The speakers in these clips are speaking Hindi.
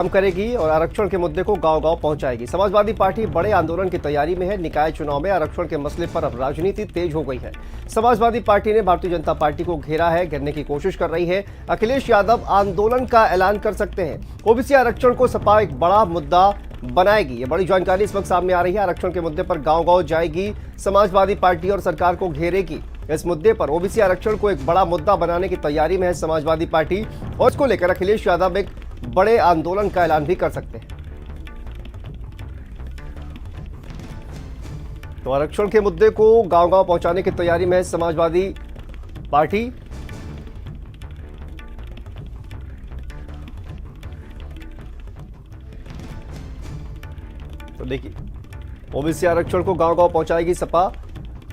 काम करेगी और आरक्षण के मुद्दे को गांव-गांव पहुंचाएगी। समाजवादी पार्टी बड़े आंदोलन की तैयारी में है। निकाय चुनाव में आरक्षण के मसले पर अब राजनीति तेज हो गई है। समाजवादी पार्टी ने भारतीय जनता पार्टी को घेरा है, घेरने की कोशिश कर रही है। अखिलेश यादव आंदोलन का ऐलान कर सकते हैं। ओबीसी आरक्षण को सपा एक बड़ा मुद्दा बनाएगी। ये बड़ी जानकारी इस वक्त सामने आ रही है। आरक्षण के मुद्दे पर गांव-गांव जाएगी, समाजवादी पार्टी और सरकार को घेरेगी। इस मुद्दे पर ओबीसी आरक्षण को एक बड़ा मुद्दा बनाने की तैयारी में है समाजवादी पार्टी और इसको लेकर अखिलेश यादव एक बड़े आंदोलन का ऐलान भी कर सकते हैं। तो आरक्षण के मुद्दे को गांव-गांव पहुंचाने की तैयारी में है समाजवादी पार्टी। तो देखिए, ओबीसी आरक्षण को गांव-गांव पहुंचाएगी सपा।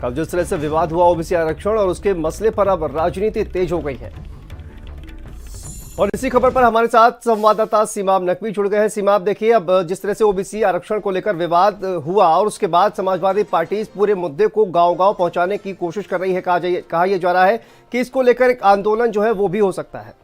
कल जिस तरह से विवाद हुआ ओबीसी आरक्षण और उसके मसले पर अब राजनीति तेज हो गई है। और इसी खबर पर हमारे साथ संवाददाता सीमाब नकवी जुड़ गए हैं। सीमाब, देखिए, अब जिस तरह से ओबीसी आरक्षण को लेकर विवाद हुआ और उसके बाद समाजवादी पार्टी इस पूरे मुद्दे को गांव-गांव पहुंचाने की कोशिश कर रही है। कहा यह जा रहा है कि इसको लेकर एक आंदोलन जो है वो भी हो सकता है।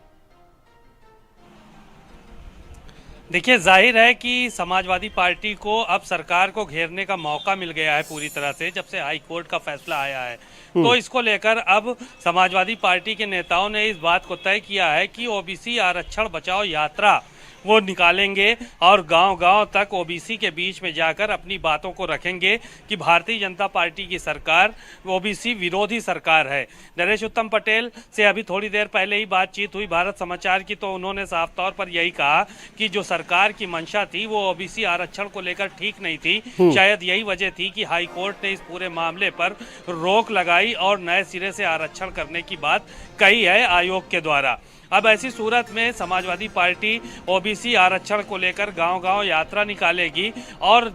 देखिए, जाहिर है कि समाजवादी पार्टी को अब सरकार को घेरने का मौका मिल गया है पूरी तरह से, जब से हाई कोर्ट का फैसला आया है। तो इसको लेकर अब समाजवादी पार्टी के नेताओं ने इस बात को तय किया है कि ओबीसी आरक्षण बचाओ यात्रा वो निकालेंगे और गांव-गांव तक ओबीसी के बीच में जाकर अपनी बातों को रखेंगे कि भारतीय जनता पार्टी की सरकार ओबीसी विरोधी सरकार है। नरेश उत्तम पटेल से अभी थोड़ी देर पहले ही बातचीत हुई भारत समाचार की, तो उन्होंने साफ तौर पर यही कहा कि जो सरकार की मंशा थी वो ओबीसी आरक्षण को लेकर ठीक नहीं थी। शायद यही वजह थी कि हाई कोर्ट ने इस पूरे मामले पर रोक लगाई और नए सिरे से आरक्षण करने की बात कही है आयोग के द्वारा। अब ऐसी सूरत में समाजवादी पार्टी ओबीसी आरक्षण को लेकर गांव-गांव यात्रा निकालेगी और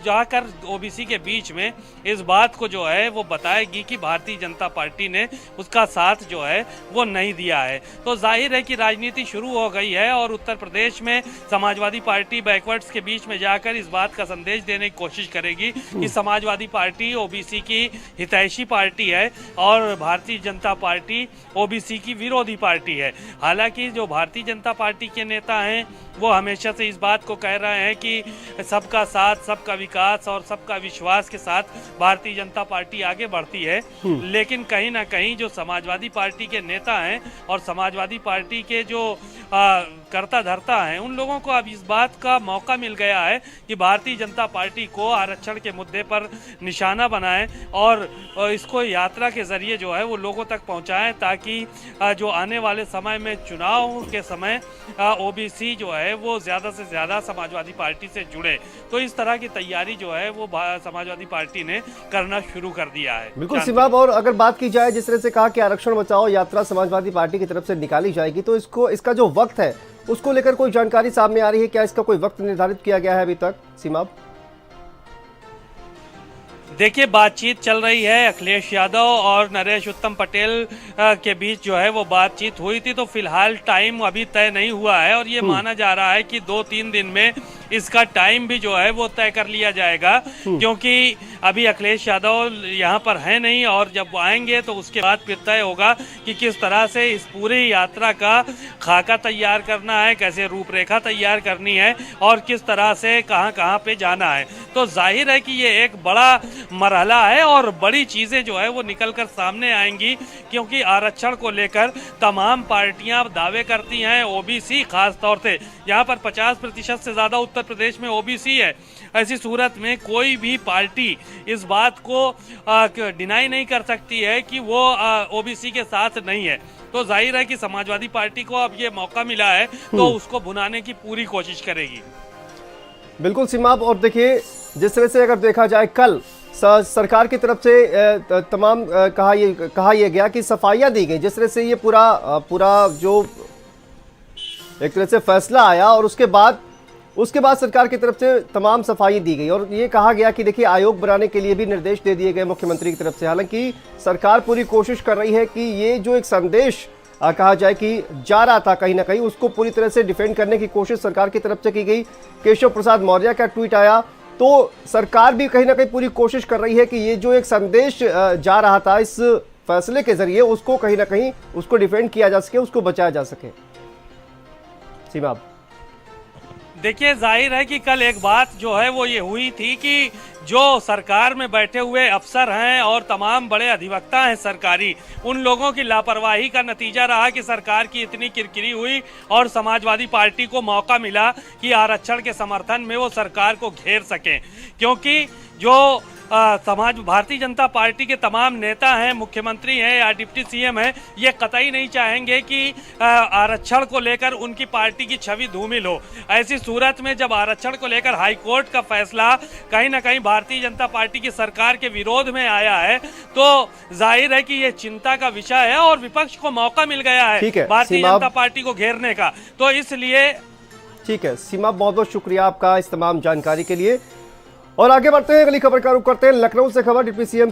जाकर ओबीसी के बीच में इस बात को जो है वो बताएगी कि भारतीय जनता पार्टी ने उसका साथ जो है वो नहीं दिया है। तो जाहिर है कि राजनीति शुरू हो गई है और उत्तर प्रदेश में समाजवादी पार्टी बैकवर्ड्स के बीच में जाकर इस बात का संदेश देने की कोशिश करेगी कि समाजवादी पार्टी ओबीसी की हितैषी पार्टी है और भारतीय जनता पार्टी ओबीसी की विरोधी पार्टी है। हालांकि जो भारतीय जनता पार्टी के नेता हैं वो हमेशा से इस बात को कह रहे हैं कि सबका साथ, सबका विकास और सबका विश्वास के साथ भारतीय जनता पार्टी आगे बढ़ती है। लेकिन कहीं ना कहीं जो समाजवादी पार्टी के नेता हैं और समाजवादी पार्टी के जो कर्ता धर्ता हैं, उन लोगों को अब इस बात का मौका मिल गया है कि भारतीय जनता पार्टी को आरक्षण के मुद्दे पर निशाना बनाएं और इसको यात्रा के जरिए जो है वो लोगों तक पहुंचाएं, ताकि जो आने वाले समय में चुनाव के समय ओबीसी जो है वो ज्यादा से ज्यादा समाजवादी पार्टी से जुड़े। तो इस तरह की तैयारी जो है वो समाजवादी पार्टी ने करना शुरू कर दिया है। बिल्कुल सीमाब, और अगर बात की जाए जिस तरह से कहा कि आरक्षण बचाओ यात्रा समाजवादी पार्टी की तरफ से निकाली जाएगी, तो इसका जो वक्त है उसको लेकर कोई जानकारी सामने आ रही है? क्या इसका कोई वक्त निर्धारित किया गया है अभी तक सीमाब? देखिए, बातचीत चल रही है। अखिलेश यादव और नरेश उत्तम पटेल के बीच जो है वो बातचीत हुई थी, तो फिलहाल टाइम अभी तय नहीं हुआ है और ये माना जा रहा है कि 2-3 दिन में इसका टाइम भी जो है वो तय कर लिया जाएगा, क्योंकि अभी अखिलेश यादव यहाँ पर है नहीं और जब वो आएंगे तो उसके बाद फिर तय होगा कि किस तरह से इस पूरी यात्रा का खाका तैयार करना है, कैसे रूपरेखा तैयार करनी है और किस तरह से कहाँ पे जाना है। तो जाहिर है कि ये एक बड़ा मरहला है और बड़ी चीज़ें जो है वो निकल कर सामने आएंगी, क्योंकि आरक्षण को लेकर तमाम पार्टियां दावे करती हैं। ओबीसी खास तौर से यहाँ पर 50% से ज़्यादा उत्तर प्रदेश में ओबीसी है। ऐसी सूरत में कोई भी पार्टी इस बात को डिनाई नहीं कर सकती है कि वो ओबीसी के साथ नहीं है। तो जाहिर है कि समाजवादी पार्टी को अब ये मौका मिला है तो उसको भुनाने की पूरी कोशिश करेगी। बिल्कुल सीमाब, और देखिए, जिस तरह से अगर देखा जाए कल सरकार की तरफ से तमाम कहा यह गया कि सफाइयां दी गई। जिस तरह से ये पूरा जो एक तरह से फैसला आया और उसके बाद सरकार की तरफ से तमाम सफाई दी गई और ये कहा गया कि देखिए, आयोग बनाने के लिए भी निर्देश दे दिए गए मुख्यमंत्री की तरफ से। हालांकि सरकार पूरी कोशिश कर रही है कि ये जो एक संदेश कहा जाए कि जा रहा था कहीं ना कहीं, उसको पूरी तरह से डिफेंड करने की कोशिश सरकार की तरफ से की गई। केशव प्रसाद मौर्य का ट्वीट आया, तो सरकार भी कहीं ना कहीं पूरी कोशिश कर रही है कि ये जो एक संदेश जा रहा था इस फैसले के जरिए, उसको कहीं ना कहीं उसको डिफेंड किया जा सके, उसको बचाया जा सके। सीमा, देखिए, जाहिर है कि कल एक बात जो है वो ये हुई थी कि जो सरकार में बैठे हुए अफसर हैं और तमाम बड़े अधिवक्ता हैं सरकारी, उन लोगों की लापरवाही का नतीजा रहा कि सरकार की इतनी किरकिरी हुई और समाजवादी पार्टी को मौका मिला कि आरक्षण के समर्थन में वो सरकार को घेर सकें। क्योंकि जो भारतीय जनता पार्टी के तमाम नेता हैं, मुख्यमंत्री हैं या डिप्टी सीएम हैं, ये कतई नहीं चाहेंगे कि आरक्षण को लेकर उनकी पार्टी की छवि धूमिल हो। ऐसी सूरत में जब आरक्षण को लेकर हाई कोर्ट का फैसला कहीं ना कहीं भारतीय जनता पार्टी की सरकार के विरोध में आया है, तो जाहिर है कि ये चिंता का विषय है और विपक्ष को मौका मिल गया है भारतीय जनता पार्टी को घेरने का। तो इसलिए ठीक है सीमा, बहुत बहुत शुक्रिया आपका इस तमाम जानकारी के लिए। और आगे बढ़ते हैं, अगली खबर का रुख करते हैं। लखनऊ से खबर, डिप्टी सीएम